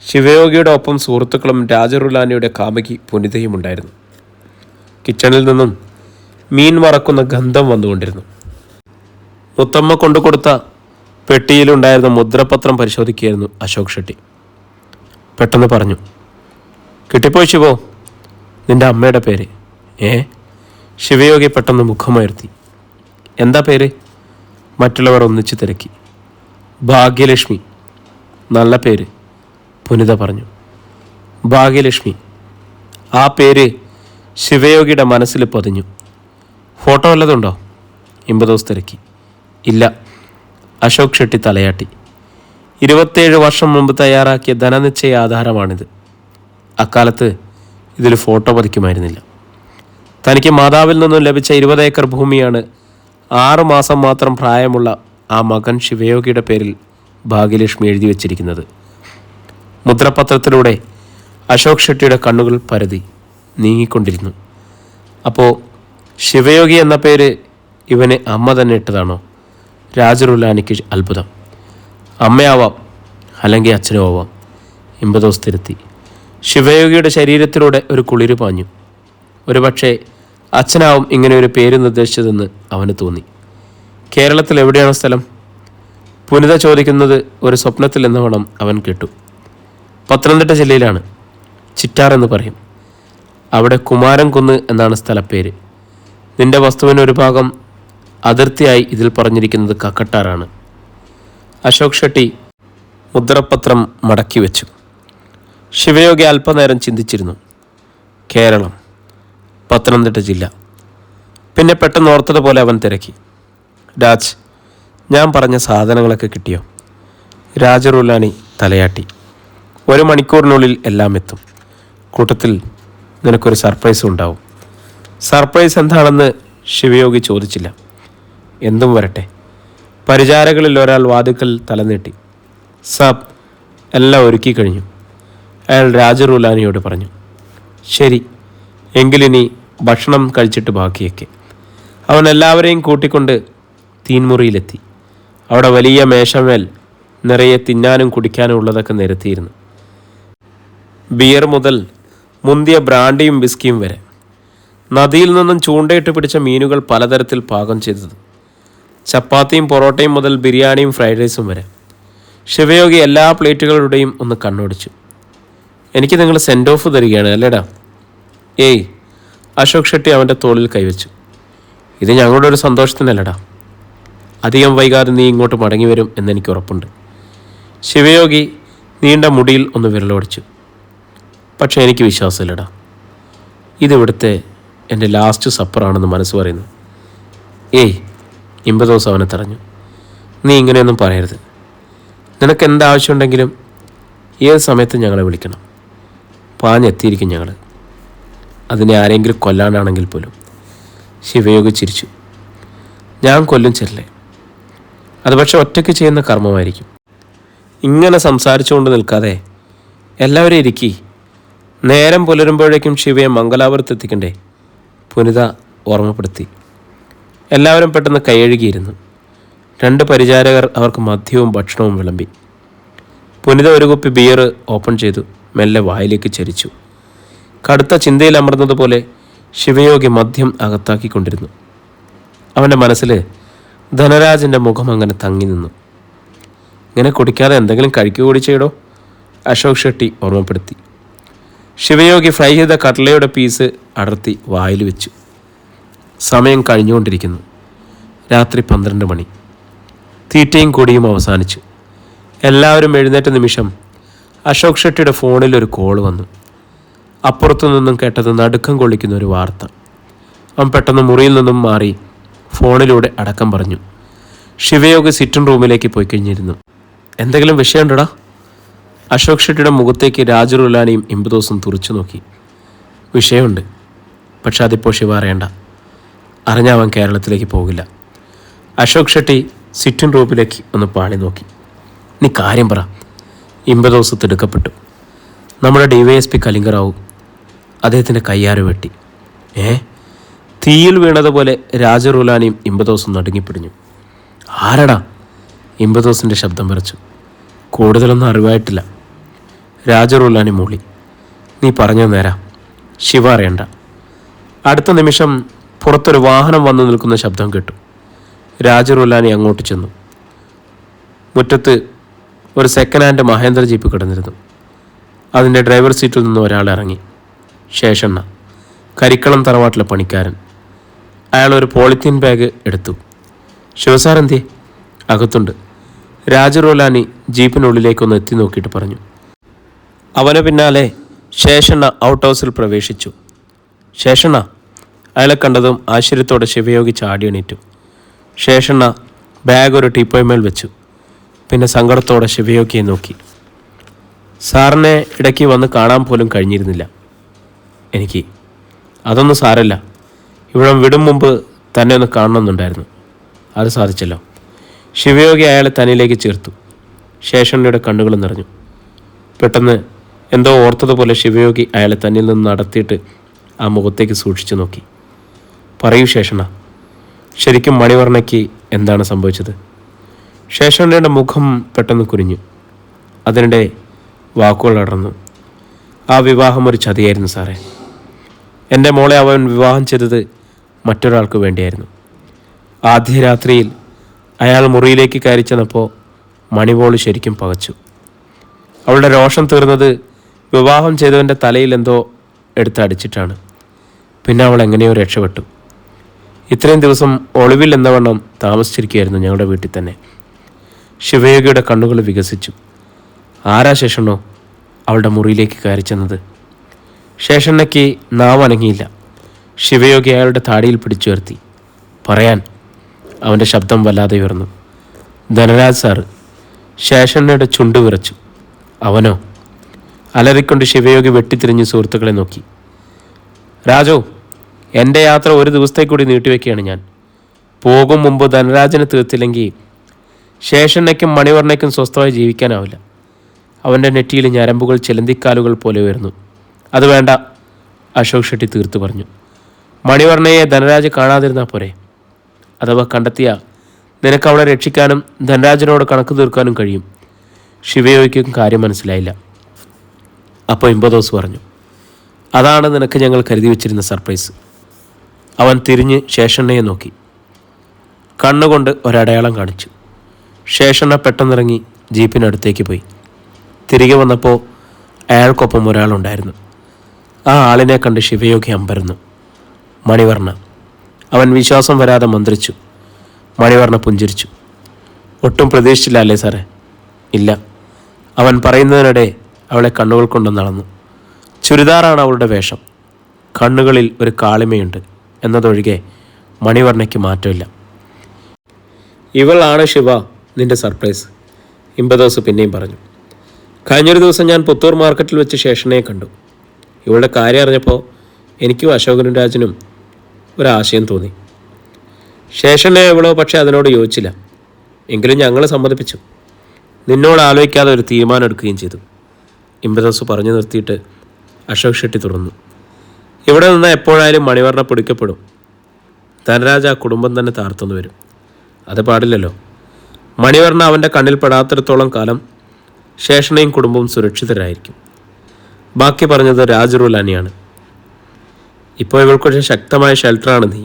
ശിവയോഗിയുടെ ഒപ്പം സുഹൃത്തുക്കളും രാജറുലാനിയുടെ കാമുകി പുനിതയും ഉണ്ടായിരുന്നു. കിച്ചണിൽ നിന്നും മീൻ വറക്കുന്ന ഗന്ധം വന്നുകൊണ്ടിരുന്നു. മുത്തമ്മ കൊണ്ടുകൊടുത്ത പെട്ടിയിലുണ്ടായിരുന്ന മുദ്രപത്രം പരിശോധിക്കുകയായിരുന്നു അശോക് ഷെട്ടി. പെട്ടെന്ന് പറഞ്ഞു, കിട്ടിപ്പോയി ശിവോ, നിൻ്റെ അമ്മയുടെ പേര്. ശിവയോഗി പെട്ടെന്ന് മുഖമുയർത്തി. എന്താ പേര്? മറ്റുള്ളവർ ഒന്നിച്ചു തിരക്കി. ഭാഗ്യലക്ഷ്മി. നല്ല പേര്, പുനിത പറഞ്ഞു. ഭാഗ്യലക്ഷ്മി. ആ പേര് ശിവയോഗിയുടെ മനസ്സിൽ പതിഞ്ഞു. ഫോട്ടോ വല്ലതുണ്ടോ? ഇമ്പദോസ് തിരക്കി. ഇല്ല. അശോക് ഷെട്ടി തലയാട്ടി. 27 വർഷം മുമ്പ് തയ്യാറാക്കിയ ധനനിശ്ചയ ആധാരമാണിത്. അക്കാലത്ത് ഇതിൽ ഫോട്ടോ പതിക്കുമായിരുന്നില്ല. തനിക്ക് മാതാവിൽ നിന്നും ലഭിച്ച 20 ഏക്കർ ഭൂമിയാണ് 6 മാസം മാത്രം പ്രായമുള്ള ആ മകൻ ശിവയോഗിയുടെ പേരിൽ ഭാഗ്യലക്ഷ്മി എഴുതി വച്ചിരിക്കുന്നത്. മുദ്രപത്രത്തിലൂടെ അശോക് ഷെട്ടിയുടെ കണ്ണുകൾ പരതി നീങ്ങിക്കൊണ്ടിരുന്നു. അപ്പോൾ ശിവയോഗി എന്ന പേര് ഇവന് അമ്മ തന്നെ ഇട്ടതാണോ? രാജറുലാനിക്ക് അത്ഭുതം. അമ്മയാവാം, അല്ലെങ്കിൽ അച്ഛനും ആവാം. ഇമ്പദോസ് തിരുത്തി. ശിവയോഗിയുടെ ശരീരത്തിലൂടെ ഒരു കുളിര് പാഞ്ഞു. ഒരുപക്ഷെ അച്ഛനാവും ഇങ്ങനെ ഒരു പേര് നിർദ്ദേശിച്ചതെന്ന് അവന് തോന്നി. കേരളത്തിൽ എവിടെയാണ് സ്ഥലം? പുനിത ചോദിക്കുന്നത് ഒരു സ്വപ്നത്തിൽ എന്ന വണ്ണം അവൻ കേട്ടു. പത്തനംതിട്ട ജില്ലയിലാണ്. ചിറ്റാർ എന്ന് പറയും. അവിടെ കുമാരൻകുന്ന് എന്നാണ് സ്ഥലപ്പേര്. നിന്റെ വസ്തുവിന് ഒരു ഭാഗം അതിർത്തിയായി ഇതിൽ പറഞ്ഞിരിക്കുന്നത് കക്കട്ടാറാണ്. അശോക് ഷെട്ടി മുദ്രപത്രം മടക്കി വെച്ചു. ശിവയോഗി അല്പനേരം ചിന്തിച്ചിരുന്നു. കേരളം, പത്തനംതിട്ട ജില്ല. പിന്നെ പെട്ടെന്ന് ഓർത്തതുപോലെ അവൻ തിരക്കി. രാജ്, ഞാൻ പറഞ്ഞ സാധനങ്ങളൊക്കെ കിട്ടിയോ? രാജറുലാനി തലയാട്ടി. 1 മണിക്കൂറിനുള്ളിൽ എല്ലാം എത്തും. കൂട്ടത്തിൽ നിനക്കൊരു സർപ്രൈസ് ഉണ്ടാവും. സർപ്രൈസ് എന്താണെന്ന് ശിവയോഗി ചോദിച്ചില്ല. എന്തും വരട്ടെ. പരിചാരകളിൽ ഒരാൾ വാതിക്കൽ തലനീട്ടി. സാബ്, എല്ലാം ഒരുക്കി കഴിഞ്ഞു. അയാൾ രാജറുലാനിയോട് പറഞ്ഞു. ശരി, എങ്കിലിനി ഭക്ഷണം കഴിച്ചിട്ട് ബാക്കിയൊക്കെ. അവൻ എല്ലാവരെയും കൂട്ടിക്കൊണ്ട് തീൻമുറിയിലെത്തി. അവിടെ വലിയ മേശമേൽ നിറയെ തിന്നാനും കുടിക്കാനും ഉള്ളതൊക്കെ നിരത്തിയിരുന്നു. ബിയർ മുതൽ മുന്തിയ ബ്രാൻഡിയും വിസ്കിയും വരെ. നദിയിൽ നിന്നും ചൂണ്ടയിട്ട് പിടിച്ച മീനുകൾ പലതരത്തിൽ പാകം ചെയ്തത്. ചപ്പാത്തിയും പൊറോട്ടയും മുതൽ ബിരിയാണിയും ഫ്രൈഡ് റൈസും വരെ. ശിവയോഗി എല്ലാ പ്ലേറ്റുകളുടെയും ഒന്ന് കണ്ണോടിച്ചു. എനിക്ക് നിങ്ങൾ സെൻഡ് ഓഫ് തരികയാണ് അല്ലേടാ? ഏയ്, അശോക് ഷെട്ടി അവൻ്റെ തോളിൽ കൈവച്ചു. ഇത് ഞങ്ങളുടെ ഒരു സന്തോഷത്തിനല്ലടാ. അധികം വൈകാതെ നീ ഇങ്ങോട്ട് മടങ്ങി വരും എന്നെനിക്ക് ഉറപ്പുണ്ട്. ശിവയോഗി നീണ്ട മുടിയിൽ ഒന്ന് വിരലോടിച്ചു. പക്ഷേ എനിക്ക് വിശ്വാസമില്ലടാ. ഇതിവിടുത്തെ എൻ്റെ ലാസ്റ്റ് സപ്പറാണെന്ന് മനസ്സ് പറയുന്നു. ഏയ്, ഇമ്പദോസ് അവനെ തടഞ്ഞു. നീ ഇങ്ങനെയൊന്നും പറയരുത്. നിനക്ക് എന്താവശ്യമുണ്ടെങ്കിലും ഏത് സമയത്തും ഞങ്ങളെ വിളിക്കണം. പാഞ്ഞെത്തിയിരിക്കും ഞങ്ങൾ. അതിനെ ആരെങ്കിലും കൊല്ലാനാണെങ്കിൽ പോലും. ശിവയോഗി ചിരിച്ചു. ഞാൻ കൊല്ലും ചെല്ലേ. അത് പക്ഷെ ഒറ്റയ്ക്ക് ചെയ്യുന്ന കർമ്മമായിരിക്കും. ഇങ്ങനെ സംസാരിച്ചുകൊണ്ട് നിൽക്കാതെ എല്ലാവരും ഇരിക്കി. നേരം പുലരുമ്പോഴേക്കും ശിവയെ മംഗലാപുരത്തെത്തിക്കണ്ടേ? പുനിത ഓർമ്മപ്പെടുത്തി. എല്ലാവരും പെട്ടെന്ന് കൈയഴുകിയിരുന്നു. 2 പരിചാരകർ അവർക്ക് മദ്യവും ഭക്ഷണവും വിളമ്പി. പുനിത ഒരു കുപ്പി ബിയർ ഓപ്പൺ ചെയ്തു മെല്ലെ വായിലേക്ക് ചരിച്ചു. കടുത്ത ചിന്തയിൽ അമർന്നതുപോലെ ശിവയോഗി മദ്യം അകത്താക്കിക്കൊണ്ടിരുന്നു. അവൻ്റെ മനസ്സിൽ ധനരാജിൻ്റെ മുഖം അങ്ങനെ തങ്ങി നിന്നു. ഇങ്ങനെ കുടിക്കാതെ എന്തെങ്കിലും കഴിക്കുകൂടി ചെയ്യടോ, അശോക് ഷെട്ടി ഓർമ്മപ്പെടുത്തി. ശിവയോഗി ഫ്രൈ ചെയ്ത കട്ട്ലയുടെ പീസ് അടർത്തി വായിൽ വെച്ചു. സമയം കഴിഞ്ഞുകൊണ്ടിരിക്കുന്നു. രാത്രി 12 മണി. തീറ്റയും കൂടിയും അവസാനിച്ചു. എല്ലാവരും എഴുന്നേറ്റ നിമിഷം അശോക് ഷെട്ടിയുടെ ഫോണിൽ ഒരു കോൾ വന്നു. അപ്പുറത്തു നിന്നും കേട്ടത് നടുക്കം കൊള്ളിക്കുന്ന ഒരു വാർത്ത. അവൻ പെട്ടെന്ന് മുറിയിൽ നിന്നും മാറി ഫോണിലൂടെ അടക്കം പറഞ്ഞു. ശിവയോഗി സിറ്റിംഗ് റൂമിലേക്ക് പോയി കഴിഞ്ഞിരുന്നു. എന്തെങ്കിലും വിഷയമുണ്ടടാ? അശോക് ഷെട്ടിയുടെ മുഖത്തേക്ക് രാജുറുലാനിയും ഇമ്പദോസും തുറച്ചു നോക്കി. വിഷയമുണ്ട്, പക്ഷെ അതിപ്പോൾ ശിവ അറിയണ്ട. അറിഞ്ഞ അവൻ കേരളത്തിലേക്ക് പോകില്ല. അശോക് ഷെട്ടി സിറ്റിംഗ് റൂമിലേക്ക് ഒന്ന് പാളി നോക്കി. നീ കാര്യം പറ. ഇമ്പദോസ് തിടുക്കപ്പെട്ടു. നമ്മുടെ DYSP കലിംഗറാവു അദ്ദേഹത്തിൻ്റെ കയ്യാറ് വെട്ടി. തീയിൽ വീണതുപോലെ രാജറുലാനിയും ഇമ്പദോസും നടുങ്ങിപ്പിടിഞ്ഞു. ആരടാ? ഇമ്പദോസിൻ്റെ ശബ്ദം വിറച്ചു. കൂടുതലൊന്നും അറിവായിട്ടില്ല. രാജറുലാനി മൂളി. നീ പറഞ്ഞു നേരാ, ശിവ അറിയണ്ട. അടുത്ത നിമിഷം പുറത്തൊരു വാഹനം വന്നു നിൽക്കുന്ന ശബ്ദം കേട്ടു. രാജറുലാനി അങ്ങോട്ട് ചെന്നു. മുറ്റത്ത് ഒരു സെക്കൻഡ് ഹാൻഡ് മഹേന്ദ്ര ജീപ്പ് കിടന്നിരുന്നു. അതിൻ്റെ ഡ്രൈവർ സീറ്റിൽ നിന്ന് ഒരാൾ ഇറങ്ങി. ശേഷണ്ണ, കരിക്കളം തറവാട്ടിലെ പണിക്കാരൻ. അയാൾ ഒരു പോളിത്തീൻ ബാഗ് എടുത്തു. ശിവസാരന്തി അകത്തുണ്ട്. രാജറുലാനി ജീപ്പിനുള്ളിലേക്കൊന്ന് എത്തി നോക്കിയിട്ട് പറഞ്ഞു. അവന് പിന്നാലെ ശേഷണ്ണ ഔട്ട് ഹൗസിൽ പ്രവേശിച്ചു. ശേഷണ്ണ അയാളെ കണ്ടതും ആശ്ചര്യത്തോടെ ശിവയോഗി ചാടി എണീറ്റു. ശേഷണ്ണ ബാഗ് ഒരു ടീപ്പോയ്മേൽ വെച്ചു. പിന്നെ സങ്കടത്തോടെ ശിവയോഗിയെ നോക്കി. സാറിനെ ഇടയ്ക്ക് വന്ന് കാണാൻ പോലും കഴിഞ്ഞിരുന്നില്ല എനിക്ക്. അതൊന്നും സാരല്ല. ഇവിടെ വിടും മുമ്പ് തന്നെ ഒന്ന് കാണണമെന്നുണ്ടായിരുന്നു. അത് സാധിച്ചല്ലോ. ശിവയോഗി അയാളെ തന്നിലേക്ക് ചേർത്തു. ശേഷണ്ണയുടെ കണ്ണുകൾ നിറഞ്ഞു. പെട്ടെന്ന് എന്തോ ഓർത്തതുപോലെ ശിവയോഗി അയാളെ തന്നിൽ നിന്ന് നടത്തിയിട്ട് ആ മുഖത്തേക്ക് സൂക്ഷിച്ചു നോക്കി. പറയൂ ശേഷണ്ണ, ശരിക്കും മണിവർണ്ണയ്ക്ക് എന്താണ് സംഭവിച്ചത്? ശേഷണ്ണയുടെ മുഖം പെട്ടെന്ന് കുനിഞ്ഞു. അതിനിടെ വാക്കുകൾ അടർന്നു. ആ വിവാഹം ഒരു ചതിയായിരുന്നു സാറേ. എൻ്റെ മോളെ അവൻ വിവാഹം ചെയ്തത് മറ്റൊരാൾക്ക് വേണ്ടിയായിരുന്നു. ആദ്യ രാത്രിയിൽ അയാൾ മുറിയിലേക്ക് കയറി ചെന്നപ്പോൾ മണിമോള് ശരിക്കും പകച്ചു. അവളുടെ രോഷം തീർന്നത് വിവാഹം ചെയ്തവൻ്റെ തലയിൽ എന്തോ എടുത്തടിച്ചിട്ടാണ്. പിന്നെ അവൾ എങ്ങനെയോ രക്ഷപ്പെട്ടു. ഇത്രയും ദിവസം ഒളിവിൽ എന്നവണ്ണം താമസിച്ചിരിക്കുകയായിരുന്നു ഞങ്ങളുടെ വീട്ടിൽ തന്നെ. ശിവയോഗിയുടെ കണ്ണുകൾ വികസിച്ചു. ആരാ ശേഷണ്ണോ അവളുടെ മുറിയിലേക്ക് കയറി ചെന്നത്? ശേഷണ്ണയ്ക്ക് നാവ് അനങ്ങിയില്ല. ശിവയോഗി അയാളുടെ താടിയിൽ പിടിച്ചുയർത്തി. പറയാൻ. അവൻ്റെ ശബ്ദം വല്ലാതെ ഉയർന്നു. ധനരാജ് സാറ്. ശേഷണ്ണയുടെ ചുണ്ട് വിറച്ചു. അവനോ? അലറിക്കൊണ്ട് ശിവയോഗി വെട്ടിത്തിരിഞ്ഞ് സുഹൃത്തുക്കളെ നോക്കി. രാജോ, എൻ്റെ യാത്ര ഒരു ദിവസത്തേക്കൂടി നീട്ടിവെക്കുകയാണ് ഞാൻ. പോകും മുമ്പ് ധനരാജന് തീർത്തില്ലെങ്കിൽ ശേഷണ്ണയ്ക്കും മണിവർണ്ണയ്ക്കും സ്വസ്ഥമായി ജീവിക്കാനാവില്ല. അവൻ്റെ നെറ്റിയിൽ ഞരമ്പുകൾ ചിലന്തിക്കാലുകൾ പോലെ ഉയർന്നു. അത് വേണ്ട, അശോക് ഷെട്ടി തീർത്തു പറഞ്ഞു. മണിവർണ്ണയെ ധനരാജ് കാണാതിരുന്നാൽ പോരെ? അഥവാ കണ്ടെത്തിയ നിനക്ക് അവളെ രക്ഷിക്കാനും ധനരാജനോട് കണക്ക് തീർക്കാനും കഴിയും. ശിവയോഗിക്കും കാര്യം മനസ്സിലായില്ല. അപ്പോൾ ഇമ്പദോസ് പറഞ്ഞു, അതാണ് നിനക്ക് ഞങ്ങൾ കരുതി വച്ചിരുന്ന സർപ്രൈസ്. അവൻ തിരിഞ്ഞ് ശേഷണ്ണയെ നോക്കി. കണ്ണുകൊണ്ട് ഒരടയാളം കാണിച്ചു. ശേഷണ്ണ പെട്ടെന്നിറങ്ങി ജീപ്പിനടുത്തേക്ക് പോയി. തിരികെ വന്നപ്പോൾ അയാൾക്കൊപ്പം ഒരാളുണ്ടായിരുന്നു. ആ ആളിനെ കണ്ട് ശിവയോഗി അമ്പരന്നു. മണിവർണ്ണ. അവൻ വിശ്വാസം വരാതെ മന്ത്രിച്ചു. മണിവർണ്ണ പുഞ്ചിരിച്ചു. ഒട്ടും പ്രതീക്ഷിച്ചില്ല അല്ലേ സാറേ? ഇല്ല. അവൻ പറയുന്നതിനിടെ അവളെ കണ്ണുകൾ കൊണ്ട് നടന്നു. ചുരിദാറാണ് അവളുടെ വേഷം. കണ്ണുകളിൽ ഒരു കാളിമയുണ്ട് എന്നതൊഴികെ മണിവർണ്ണയ്ക്ക് മാറ്റമില്ല. ഇവളാണ് ശിവ നിന്റെ സർപ്രൈസ്, ഇമ്പദോസ് പിന്നെയും പറഞ്ഞു. കഴിഞ്ഞൊരു ദിവസം ഞാൻ പുത്തൂർ മാർക്കറ്റിൽ വെച്ച് ശേഷനെ കണ്ടു. ഇവളുടെ കാര്യം അറിഞ്ഞപ്പോൾ എനിക്കും അശോകനും രാജനും ഒരാശയം തോന്നി. ശേഷനെ എവളോ പക്ഷേ അതിനോട് യോജിച്ചില്ല. എങ്കിലും ഞങ്ങൾ സമ്മതിപ്പിച്ചു. നിന്നോട് ആലോചിക്കാതെ ഒരു തീരുമാനം എടുക്കുകയും ചെയ്തു. ഇമ്പദോസ് പറഞ്ഞു നിർത്തിയിട്ട് അശോക് ഷെട്ടി തുടർന്നു. ഇവിടെ നിന്ന് എപ്പോഴായാലും മണിവർണ്ണ പിടിക്കപ്പെടും. ധനരാജ് ആ കുടുംബം തന്നെ താർത്തെന്ന് വരും. അത് പാടില്ലല്ലോ. മണിവർണ്ണ അവൻ്റെ കണ്ണിൽ പെടാത്തിടത്തോളം കാലം ശേഷണയും കുടുംബവും സുരക്ഷിതരായിരിക്കും. ബാക്കി പറഞ്ഞത് രാജറുലാനിയാണ്. ഇപ്പോൾ ഇവൾക്കൊരു ശക്തമായ ഷെൽട്ടറാണ് നീ.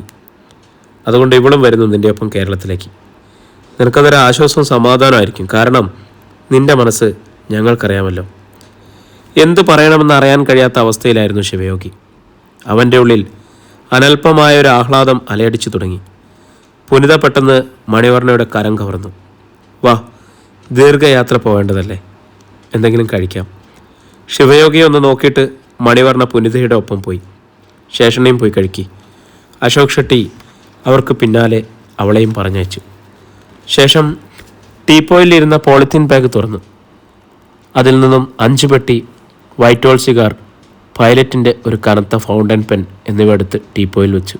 അതുകൊണ്ട് ഇവളും വരുന്നു നിൻ്റെ ഒപ്പം കേരളത്തിലേക്ക്. നിനക്കതൊരു ആശ്വാസവും സമാധാനമായിരിക്കും. കാരണം നിൻ്റെ മനസ്സ് ഞങ്ങൾക്കറിയാമല്ലോ. എന്തു പറയണമെന്ന് അറിയാൻ കഴിയാത്ത അവസ്ഥയിലായിരുന്നു ശിവയോഗി. അവൻ്റെ ഉള്ളിൽ അനൽപമായ ഒരു ആഹ്ലാദം അലയടിച്ചു തുടങ്ങി. പുനിത പെട്ടെന്ന് മണിവർണ്ണയുടെ കരം കവർന്നു. വാ, ദീർഘയാത്ര പോവേണ്ടതല്ലേ, എന്തെങ്കിലും കഴിക്കാം. ശിവയോഗിയെ ഒന്ന് നോക്കിയിട്ട് മണിവർണ്ണ പുനിതയുടെ ഒപ്പം പോയി. ശേഷനെയും പോയി കഴിക്കി. അശോക് ഷെട്ടി അവർക്ക് പിന്നാലെ അവളെയും പറഞ്ഞയച്ചു. ശേഷം ടീപ്പോയിലിരുന്ന പോളിത്തീൻ ബാഗ് തുറന്നു. അതിൽ നിന്നും 5 പെട്ടി വൈറ്റ് ഓൾ സിഗാർ, പൈലറ്റിൻ്റെ ഒരു കനത്ത ഫൗണ്ടൻ പെൻ എന്നിവ എടുത്ത് ടീപ്പോയിൽ വെച്ചു.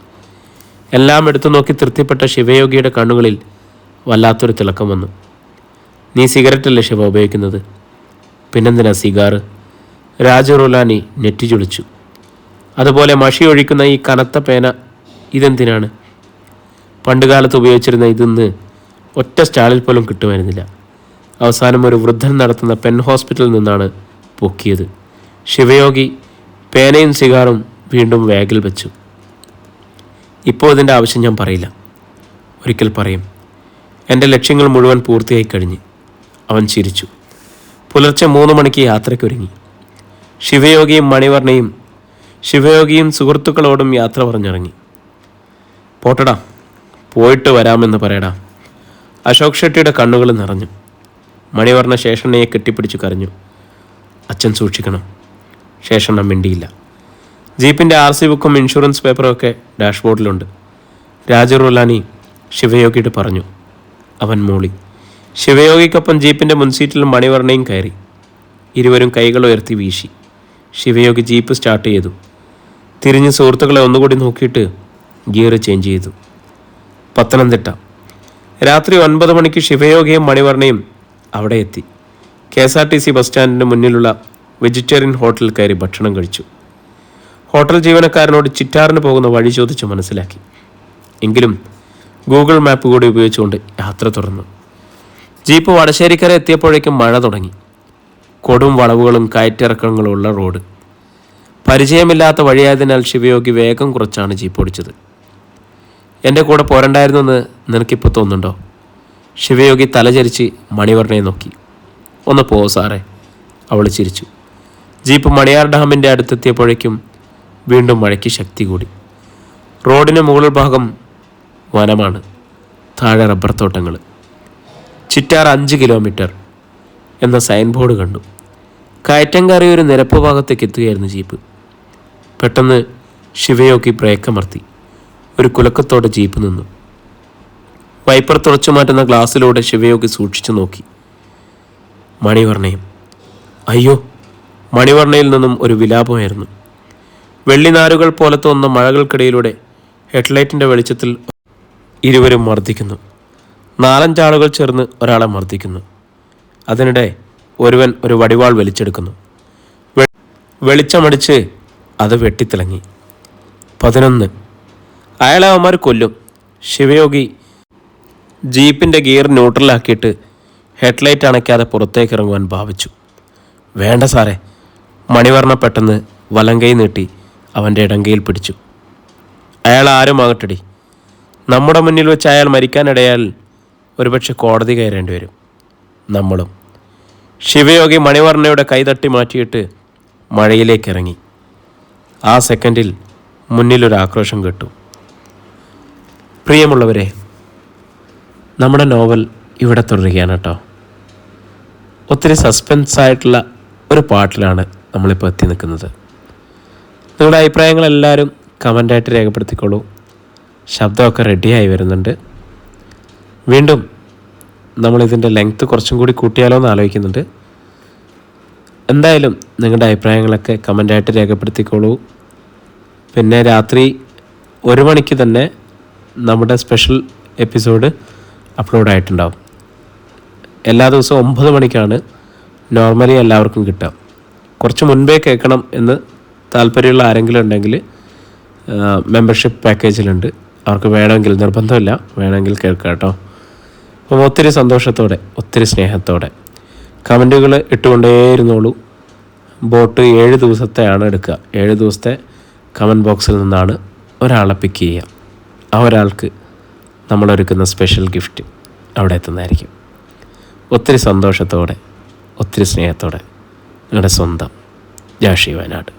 എല്ലാം എടുത്തു നോക്കി തൃപ്തിപ്പെട്ട ശിവയോഗിയുടെ കണ്ണുകളിൽ വല്ലാത്തൊരു തിളക്കം വന്നു. നീ സിഗരറ്റല്ലേ ശിവ ഉപയോഗിക്കുന്നത്? പിന്നെന്തിനാ സിഗാറ്? രാജറുലാനി നെറ്റി ചുളിച്ചു. അതുപോലെ മഷി ഒഴിക്കുന്ന ഈ കനത്ത പേന ഇതെന്തിനാണ്? പണ്ടുകാലത്ത് ഉപയോഗിച്ചിരുന്ന ഇതിന്ന് ഒറ്റ സ്റ്റാളിൽ പോലും കിട്ടുമായിരുന്നില്ല. അവസാനം ഒരു വൃദ്ധൻ നടത്തുന്ന പെൻ ഹോസ്പിറ്റലിൽ നിന്നാണ് പൊക്കിയത്. ശിവയോഗി പേനയും സിഗാറും വീണ്ടും ബാഗിൽ വെച്ചു. ഇപ്പോൾ ഇതിൻ്റെ ആവശ്യം ഞാൻ പറയില്ല. ഒരിക്കൽ പറയും. എൻ്റെ ലക്ഷ്യങ്ങൾ മുഴുവൻ പൂർത്തിയായി കഴിഞ്ഞ്. അവൻ ചിരിച്ചു. പുലർച്ചെ 3 മണിക്ക് യാത്രയ്ക്കൊരുങ്ങി. ശിവയോഗിയും സുഹൃത്തുക്കളോടും യാത്ര പറഞ്ഞിറങ്ങി. പോട്ടടാ, പോയിട്ട് വരാമെന്ന് പറയടാ. അശോക് ഷെട്ടിയുടെ കണ്ണുകൾ നിറഞ്ഞു. മണിവർണ്ണ ശേഷണ്ണയെ കെട്ടിപ്പിടിച്ചു കരഞ്ഞു. അച്ഛൻ സൂക്ഷിക്കണം. ശേഷണ്ണ മിണ്ടിയില്ല. ജീപ്പിൻ്റെ RC ബുക്കും ഇൻഷുറൻസ് പേപ്പറും ഒക്കെ ഡാഷ്ബോർഡിലുണ്ട്. രാജറുലാനി ശിവയോഗിയോട് പറഞ്ഞു. അവൻ മൂളി. ശിവയോഗിക്കൊപ്പം ജീപ്പിൻ്റെ മുൻസീറ്റിൽ മണിവർണ്ണയും കയറി. ഇരുവരും കൈകൾ ഉയർത്തി വീശി. ശിവയോഗി ജീപ്പ് സ്റ്റാർട്ട് ചെയ്തു. തിരിഞ്ഞ് സുഹൃത്തുക്കളെ ഒന്നുകൂടി നോക്കിയിട്ട് ഗിയർ ചേഞ്ച് ചെയ്തു. പത്തനംതിട്ട. രാത്രി 9 മണിക്ക് ശിവയോഗിയും മണിവർണ്ണയും അവിടെ എത്തി. KSRTC ബസ് സ്റ്റാൻഡിന് മുന്നിലുള്ള വെജിറ്റേറിയൻ ഹോട്ടലിൽ കയറി ഭക്ഷണം കഴിച്ചു. ഹോട്ടൽ ജീവനക്കാരനോട് ചിറ്റാറിന് പോകുന്ന വഴി ചോദിച്ച് മനസ്സിലാക്കി. എങ്കിലും ഗൂഗിൾ മാപ്പ് കൂടി ഉപയോഗിച്ചുകൊണ്ട് യാത്ര തുടർന്നു. ജീപ്പ് വടശ്ശേരിക്കര എത്തിയപ്പോഴേക്കും മഴ തുടങ്ങി. കൊടും വളവുകളും കയറ്റിറക്കങ്ങളും ഉള്ള റോഡ്. പരിചയമില്ലാത്ത വഴിയായതിനാൽ ശിവയോഗി വേഗം കുറച്ചാണ് ജീപ്പ് ഓടിച്ചത്. എൻ്റെ കൂടെ പോരണ്ടായിരുന്നെന്ന് നിനക്കിപ്പോൾ തോന്നുന്നുണ്ടോ? ശിവയോഗി തലചരിച്ച് മണിവർണ്ണയെ നോക്കി. ഒന്ന് പോ സാറേ, അവൾ ചിരിച്ചു. ജീപ്പ് മണിയാർ ഡാമിൻ്റെ അടുത്തെത്തിയപ്പോഴേക്കും വീണ്ടും മഴയ്ക്ക് ശക്തി കൂടി. റോഡിന് മുകൾ ഭാഗം വനമാണ്. താഴെ റബ്ബർ തോട്ടങ്ങൾ. ചിറ്റാർ 5 കിലോമീറ്റർ എന്ന സൈൻ ബോർഡ് കണ്ടു. കയറ്റം കയറി ഒരു നിരപ്പ് ഭാഗത്തേക്ക് എത്തുകയായിരുന്നു ജീപ്പ്. പെട്ടെന്ന് ശിവയോഗി ബ്രേക്ക് അമർത്തി. ഒരു കുലക്കത്തോടെ ജീപ്പ് നിന്നു. വൈപ്പർ തുറച്ചു മാറ്റുന്ന ഗ്ലാസ്സിലൂടെ ശിവയോഗി സൂക്ഷിച്ചു നോക്കി. മണിവർണ്ണയും. അയ്യോ! മണിവർണ്ണയിൽ നിന്നും ഒരു വിലാപമായിരുന്നു. വെള്ളിനാരുകൾ പോലെ തോന്നുന്ന മഴകൾക്കിടയിലൂടെ ഹെഡ്ലൈറ്റിൻ്റെ വെളിച്ചത്തിൽ ഇരുവരും മർദ്ദിക്കുന്നു. 4-5 ആളുകൾ ചേർന്ന് ഒരാളെ മർദ്ദിക്കുന്നു. അതിനിടെ ഒരുവൻ ഒരു വടിവാൾ വലിച്ചെടുക്കുന്നു. വെളിച്ചമടിച്ച് അത് വെട്ടിത്തിളങ്ങി. 11. അയാളെ അവന്മാർ കൊല്ലും. ശിവയോഗി ജീപ്പിൻ്റെ ഗിയർ ന്യൂട്രലാക്കിയിട്ട് ഹെഡ്ലൈറ്റ് അണയ്ക്കാതെ പുറത്തേക്ക് ഇറങ്ങുവാൻ ഭാവിച്ചു. വേണ്ട സാറേ. മണിവർണ്ണ പെട്ടെന്ന് വലങ്കൈ നീട്ടി അവൻ്റെ ഇടങ്കയിൽ പിടിച്ചു. അയാൾ ആരുമാകട്ടടി. നമ്മുടെ മുന്നിൽ വെച്ച് അയാൾ മരിക്കാനിടയാൽ ഒരുപക്ഷെ കോടതി കയറേണ്ടി വരും. നമ്മളും. ശിവയോഗി മണിവർണ്ണയുടെ കൈതട്ടി മാറ്റിയിട്ട് മഴയിലേക്ക് ഇറങ്ങി. ആ സെക്കൻഡിൽ മുന്നിലൊരു ആക്രോശം കേട്ടു. പ്രിയമുള്ളവരെ, നമ്മുടെ നോവൽ ഇവിടെ തുടരുകയാണ് കേട്ടോ. ഒത്തിരി സസ്പെൻസ് ആയിട്ടുള്ള ഒരു പാട്ടിലാണ് നമ്മളിപ്പോൾ എത്തി നിൽക്കുന്നത്. നിങ്ങളുടെ അഭിപ്രായങ്ങളെല്ലാവരും കമൻ്റായിട്ട് രേഖപ്പെടുത്തിക്കോളൂ. ശബ്ദമൊക്കെ റെഡിയായി വരുന്നുണ്ട്. വീണ്ടും നമ്മളിതിൻ്റെ ലെങ്ത്ത് കുറച്ചും കൂടി കൂട്ടിയാലോ എന്ന് ആലോചിക്കുന്നുണ്ട്. എന്തായാലും നിങ്ങളുടെ അഭിപ്രായങ്ങളൊക്കെ കമൻ്റായിട്ട് രേഖപ്പെടുത്തിക്കോളൂ. പിന്നെ രാത്രി 1 മണിക്ക് തന്നെ നമ്മുടെ സ്പെഷ്യൽ എപ്പിസോഡ് അപ്ലോഡായിട്ടുണ്ടാവും. എല്ലാ ദിവസവും 9 മണിക്കാണ് നോർമലി എല്ലാവർക്കും കിട്ടുക. കുറച്ച് മുൻപേ കേൾക്കണം എന്ന് താല്പര്യമുള്ള ആരെങ്കിലും ഉണ്ടെങ്കിൽ മെമ്പർഷിപ്പ് പാക്കേജിലുണ്ട്. അവർക്ക് വേണമെങ്കിൽ, നിർബന്ധമില്ല, വേണമെങ്കിൽ കേൾക്കാം കേട്ടോ. അപ്പം ഒത്തിരി സന്തോഷത്തോടെ, ഒത്തിരി സ്നേഹത്തോടെ കമൻറ്റുകൾ ഇട്ടുകൊണ്ടേയിരുന്നോളൂ. ബോട്ട് 7 ദിവസത്തെയാണ് എടുക്കുക. 7 ദിവസത്തെ കമൻറ്റ് ബോക്സിൽ നിന്നാണ് ഒരാളെ പിക്ക് ചെയ്യുക. ആ ഒരാൾക്ക് നമ്മളൊരുക്കുന്ന സ്പെഷ്യൽ ഗിഫ്റ്റ് അവിടെ എത്തുന്നതായിരിക്കും. ഒത്തിരി സന്തോഷത്തോടെ, ഒത്തിരി സ്നേഹത്തോടെ നിങ്ങളുടെ സ്വന്തം ജാഷി വയനാട്.